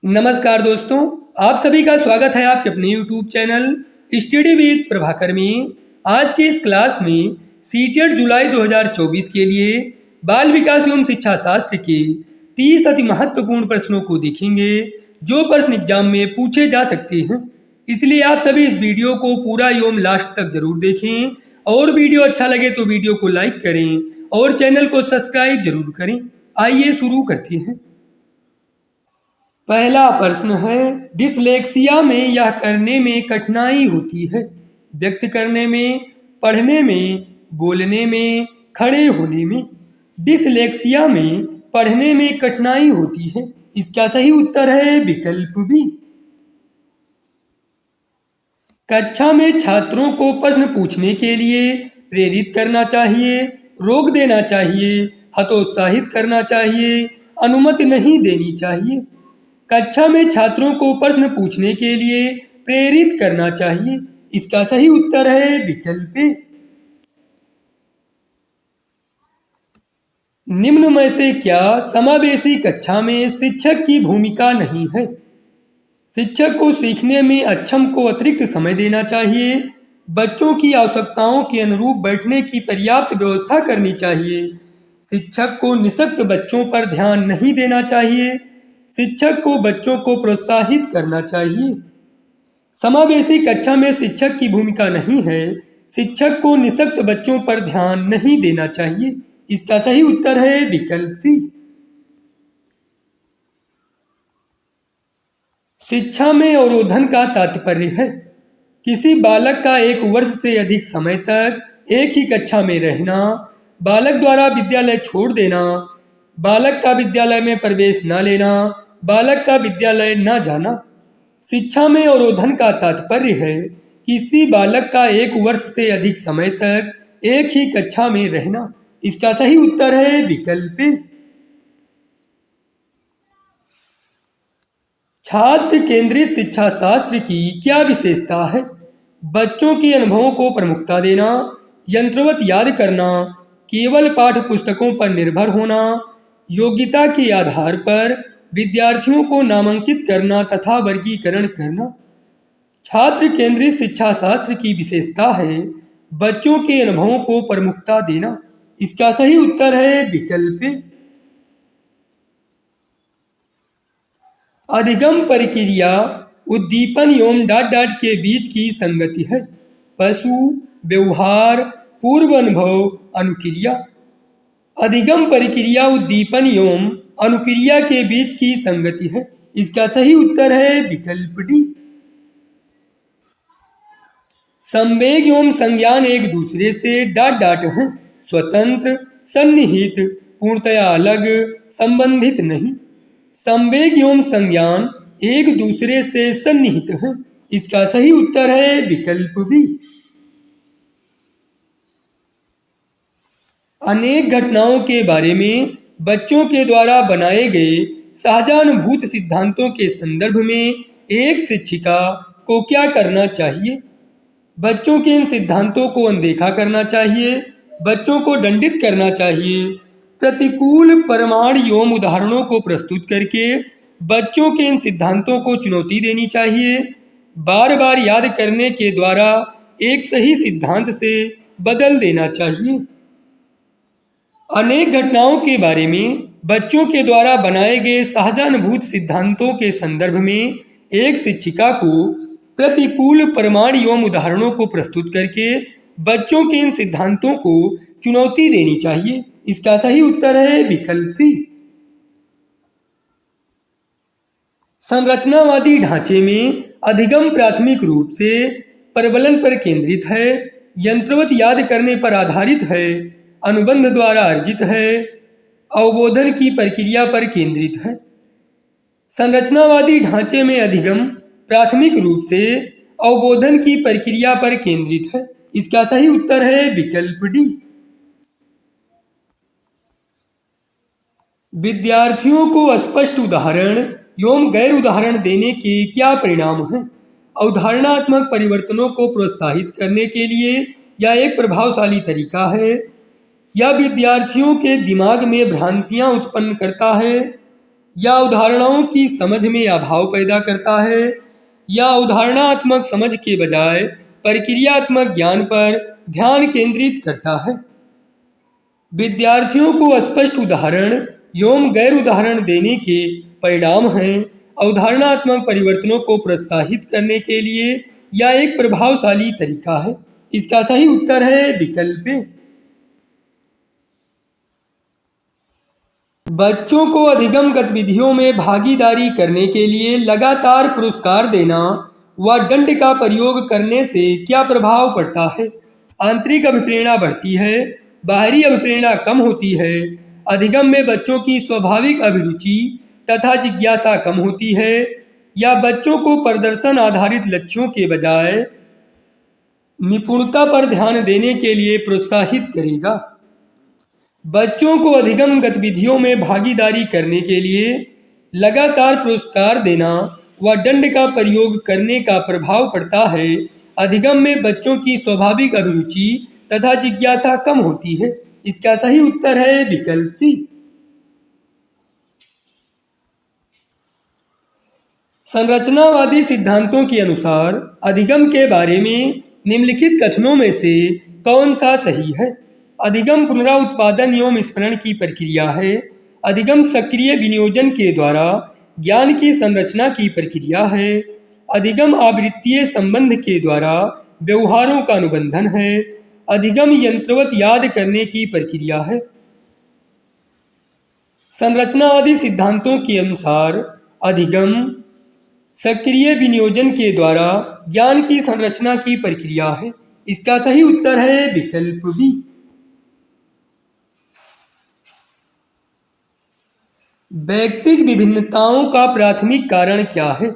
नमस्कार दोस्तों, आप सभी का स्वागत है आपके अपने YouTube channel study with Prabhakar में। आज के इस क्लास में सीटेट जुलाई 2024 के लिए बाल विकास एवं शिक्षा शास्त्र के 30 अति महत्वपूर्ण प्रश्नों को देखेंगे जो प्रश्न एग्जाम में पूछे जा सकते हैं। इसलिए आप सभी इस वीडियो को पूरा एवं लास्ट तक जरूर देखें और वीडियो अच्छा लगे तो वीडियो को लाइक करें और चैनल को सब्सक्राइब जरूर करें। आइए शुरू करते हैं। पहला प्रश्न है, डिसलेक्सिया में यह करने में कठिनाई होती है। व्यक्त करने में, पढ़ने में, बोलने में, खड़े होने में। डिसलेक्सिया में पढ़ने में कठिनाई होती है। इसका सही उत्तर है विकल्प बी। कक्षा में छात्रों को प्रश्न पूछने के लिए प्रेरित करना चाहिए, रोक देना चाहिए, हतोत्साहित करना चाहिए, अनुमति नहीं देनी चाहिए। कक्षा में छात्रों को प्रश्न पूछने के लिए प्रेरित करना चाहिए। इसका सही उत्तर है विकल्प ए। निम्न में से क्या समावेशी कक्षा में शिक्षक की भूमिका नहीं है? शिक्षक को सीखने में अक्षम को अतिरिक्त समय देना चाहिए, बच्चों की आवश्यकताओं के अनुरूप बैठने की पर्याप्त व्यवस्था करनी चाहिए, शिक्षक को निःशक्त बच्चों पर ध्यान नहीं देना चाहिए, शिक्षक को बच्चों को प्रोत्साहित करना चाहिए। समावेशी कक्षा में शिक्षक की भूमिका नहीं है, शिक्षक को निःशक्त बच्चों पर ध्यान नहीं देना चाहिए। इसका सही उत्तर है विकल्प सी। शिक्षा में अवरोधन का तात्पर्य है किसी बालक का 1 वर्ष से अधिक समय तक एक ही कक्षा में रहना, बालक द्वारा विद्यालय छोड़ देना, बालक का विद्यालय में प्रवेश न लेना, बालक का विद्यालय न जाना। शिक्षा में अवरोधन का तात्पर्य है किसी बालक का 1 वर्ष से अधिक समय तक एक ही कक्षा में रहना। इसका सही उत्तर है विकल्प ए। छात्र केंद्रित शिक्षा शास्त्र की क्या विशेषता है? बच्चों के अनुभवों को प्रमुखता देना, यंत्रवत याद करना, केवल पाठ्य पुस्तकों पर निर्भर होना, योग्यता के आधार पर विद्यार्थियों को नामांकित करना तथा वर्गीकरण करना। छात्र केंद्रित शिक्षा शास्त्र की विशेषता है बच्चों के अनुभवों को प्रमुखता देना। इसका सही उत्तर है विकल्प ए। अधिगम प्रक्रिया उद्दीपन एवं ... के बीच की संगति है। पशु, व्यवहार, पूर्व अनुभव, अनुक्रिया। अधिगम प्रक्रिया उद्दीपन एवं अनुक्रिया के बीच की संगति है। इसका सही उत्तर है विकल्प डी। संवेग एवं संज्ञान एक दूसरे से ... हैं। स्वतंत्र, सन्निहित, पूर्णतया अलग, संबंधित नहीं। संवेग एवं संज्ञान एक दूसरे से सन्निहित हैं। इसका सही उत्तर है विकल्प बी। अनेक घटनाओं के बारे में बच्चों के द्वारा बनाए गए सहजानुभूत सिद्धांतों के संदर्भ में एक शिक्षिका को क्या करना चाहिए? बच्चों के इन सिद्धांतों को अनदेखा करना चाहिए, बच्चों को दंडित करना चाहिए, प्रतिकूल प्रमाण एवं उदाहरणों को प्रस्तुत करके बच्चों के इन सिद्धांतों को चुनौती देनी चाहिए, बार बार याद करने के द्वारा एक सही सिद्धांत से बदल देना चाहिए। अनेक घटनाओं के बारे में बच्चों के द्वारा बनाए गए सहजानुभूत सिद्धांतों के संदर्भ में एक शिक्षिका को प्रतिकूल प्रमाण एवं उदाहरणों को प्रस्तुत करके बच्चों के इन सिद्धांतों को चुनौती देनी चाहिए। इसका सही उत्तर है विकल्प सी। संरचनावादी ढांचे में अधिगम प्राथमिक रूप से प्रबलन पर केंद्रित है, यंत्रवत याद करने पर आधारित है, अनुबंध द्वारा अर्जित है, अवबोधन की प्रक्रिया पर केंद्रित है। संरचनावादी ढांचे में अधिगम प्राथमिक रूप से अवबोधन की प्रक्रिया पर केंद्रित है। इसका सही उत्तर है विकल्प डी। विद्यार्थियों को स्पष्ट उदाहरण एवं गैर उदाहरण देने के क्या परिणाम हैं? अवधारणात्मक परिवर्तनों को प्रोत्साहित करने के लिए यह एक प्रभावशाली तरीका है। यह विद्यार्थियों के दिमाग में भ्रांतियां उत्पन्न करता है। या उदाहरणाओं की समझ में अभाव पैदा करता है, या उदाहरणात्मक समझ के बजाय प्रक्रियात्मक ज्ञान पर ध्यान केंद्रित करता है। विद्यार्थियों को स्पष्ट उदाहरण एवं गैर उदाहरण देने के परिणाम हैं। अवधारणात्मक परिवर्तनों को प्रोत्साहित करने के लिए यह एक प्रभावशाली तरीका है। इसका सही उत्तर है विकल्प ए। बच्चों को अधिगम गतिविधियों में भागीदारी करने के लिए लगातार पुरस्कार देना व दंड का प्रयोग करने से क्या प्रभाव पड़ता है? आंतरिक अभिप्रेरणा बढ़ती है, बाहरी अभिप्रेरणा कम होती है, अधिगम में बच्चों की स्वाभाविक अभिरुचि तथा जिज्ञासा कम होती है, या बच्चों को प्रदर्शन आधारित लक्ष्यों के बजाय निपुणता पर ध्यान देने के लिए प्रोत्साहित करेगा। बच्चों को अधिगम गतिविधियों में भागीदारी करने के लिए लगातार पुरस्कार देना व दंड का प्रयोग करने का प्रभाव पड़ता है। अधिगम में बच्चों की स्वाभाविक अभिरुचि तथा जिज्ञासा कम होती है। इसका सही उत्तर है विकल्प सी। संरचनावादी सिद्धांतों के अनुसार अधिगम के बारे में निम्नलिखित कथनों में से कौन सा सही है? अधिगम पुनराउत्पादन एवं स्मरण की प्रक्रिया है। अधिगम सक्रिय विनियोजन के द्वारा ज्ञान की संरचना की प्रक्रिया है। अधिगम आवृत्तीय संबंध के द्वारा व्यवहारों का अनुबंधन है। अधिगम यंत्रवत याद करने की प्रक्रिया है। संरचनावादी सिद्धांतों के अनुसार अधिगम सक्रिय विनियोजन के द्वारा ज्ञान की संरचना की प्रक्रिया है। इसका सही उत्तर है विकल्प बी। व्यक्तिगत विभिन्नताओं का प्राथमिक कारण क्या है?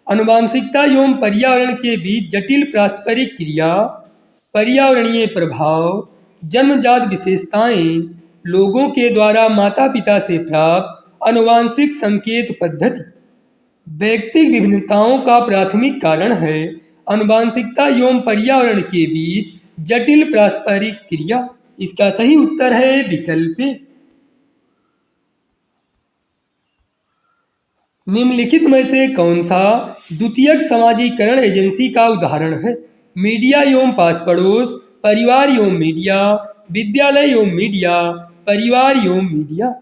आनुवंशिकता एवं पर्यावरण के बीच जटिल पारस्परिक क्रिया, पर्यावरणीय प्रभाव, जन्मजात विशेषताएं, लोगों के द्वारा माता पिता से प्राप्त आनुवंशिक संकेत पद्धति। व्यक्तिगत विभिन्नताओं का प्राथमिक कारण है आनुवंशिकता एवं पर्यावरण के बीच जटिल पारस्परिक क्रिया। इसका सही उत्तर है विकल्प ए। निम्नलिखित में से कौन सा द्वितीयक समाजीकरण एजेंसी का उदाहरण है? मीडिया एवं पास पड़ोस, परिवार एवं मीडिया, विद्यालय एवं मीडिया, परिवार एवं मीडिया।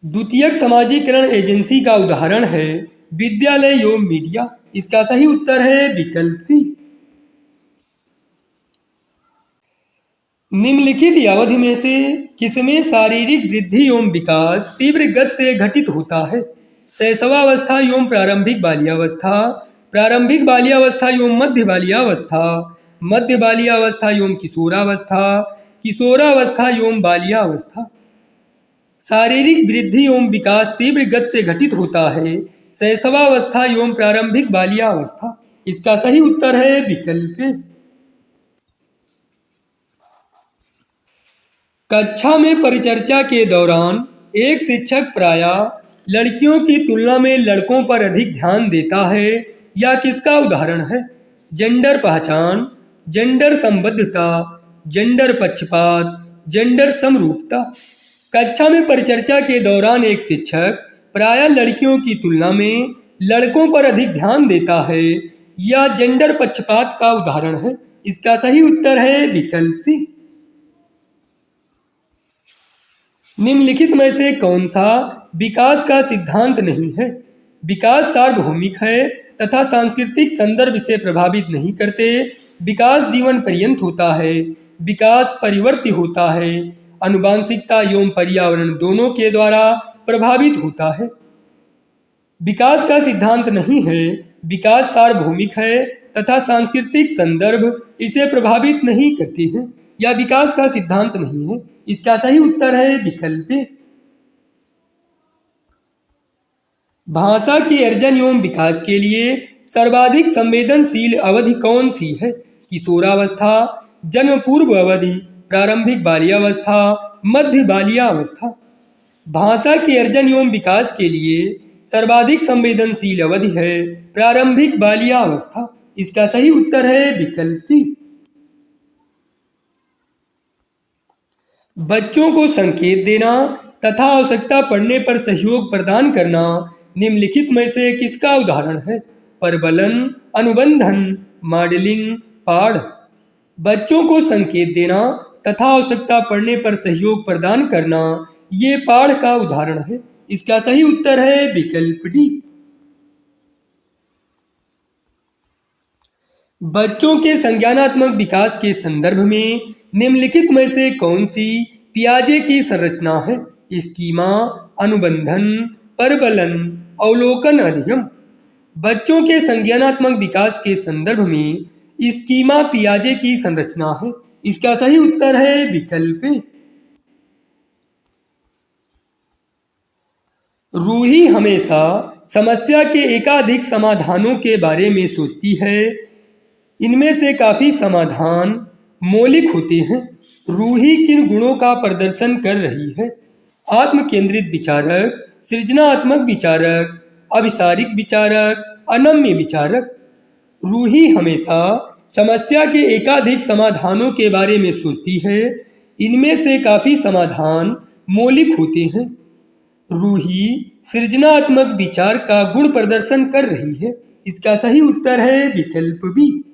द्वितीयक समाजीकरण एजेंसी का उदाहरण है विद्यालय एवं मीडिया। इसका सही उत्तर है विकल्प सी। निम्नलिखित अवधि में से किसमें शारीरिक वृद्धि एवं विकास तीव्र गति से घटित होता है? शैशवावस्था एवं प्रारंभिक बाल्यावस्था, प्रारंभिक बाल्यावस्था एवं मध्य बाल्यावस्था, मध्य बाल्यावस्था एवं किशोरावस्था, किशोरावस्था एवं बाल्यावस्था। शारीरिक वृद्धि एवं विकास तीव्र गति से घटित होता है शैशवावस्था एवं प्रारंभिक बाल्यावस्था। इसका सही उत्तर है विकल्प ए। कक्षा में परिचर्चा के दौरान एक शिक्षक प्रायः लड़कियों की तुलना में लड़कों पर अधिक ध्यान देता है, या किसका उदाहरण है? जेंडर पहचान, जेंडर संबद्धता, जेंडर पक्षपात, जेंडर समरूपता। कक्षा में परिचर्चा के दौरान एक शिक्षक प्रायः लड़कियों की तुलना में लड़कों पर अधिक ध्यान देता है, या जेंडर पक्षपात का उदाहरण है? इसका सही उत्तर है विकल्प सी। निम्नलिखित में से कौन सा विकास का सिद्धांत नहीं है? विकास सार्वभौमिक है तथा सांस्कृतिक संदर्भ से प्रभावित नहीं करते। विकास जीवन पर्यंत होता है। विकास परिवर्ती होता है। आनुवंशिकता एवं पर्यावरण दोनों के द्वारा प्रभावित होता है। विकास का सिद्धांत नहीं है। विकास सार्वभौमिक है तथा सांस्कृतिक संदर्भ इसे प्रभावित नहीं करते हैं। यह विकास का सिद्धांत नहीं है। इसका सही उत्तर है विकल्प ए। भाषा के अर्जन एवं विकास के लिए सर्वाधिक संवेदनशील अवधि कौन सी है? किशोरावस्था, जन्म पूर्व अवधि, प्रारंभिक बाल्यावस्था, मध्य बाल्यावस्था। भाषा के अर्जन एवं विकास के लिए सर्वाधिक संवेदनशील अवधि है प्रारंभिक बाल्यावस्था। इसका सही उत्तर है विकल्प सी। बच्चों को संकेत देना तथा आवश्यकता पड़ने पर सहयोग प्रदान करना निम्नलिखित में से किसका उदाहरण है? प्रबलन, अनुबंधन, मॉडलिंग, पाढ़। बच्चों को संकेत देना तथा आवश्यकता पड़ने पर सहयोग प्रदान करना ये पाढ़ का उदाहरण है। इसका सही उत्तर है विकल्प डी। बच्चों के संज्ञानात्मक विकास के संदर्भ में निम्नलिखित में से कौन सी पियाजे की संरचना है? स्कीमा, अनुबंधन, प्रबलन, अवलोकन अधिगम। बच्चों के संज्ञानात्मक विकास के संदर्भ में स्कीमा पियाजे की संरचना है। इसका सही उत्तर है विकल्प ए। रूही हमेशा समस्या के एकाधिक समाधानों के बारे में सोचती है। इनमें से काफी समाधान मौलिक होते हैं। रूही किन गुणों का प्रदर्शन कर रही है? आत्म केंद्रित विचारक, सृजनात्मक विचारक, अभिसारिक विचारक, अनम्य विचारक। रूही हमेशा समस्या के एकाधिक समाधानों के बारे में सोचती है। इनमें से काफी समाधान मौलिक होते हैं। रूही सृजनात्मक विचार का गुण प्रदर्शन कर रही है। इसका सही उत्तर है विकल्प बी।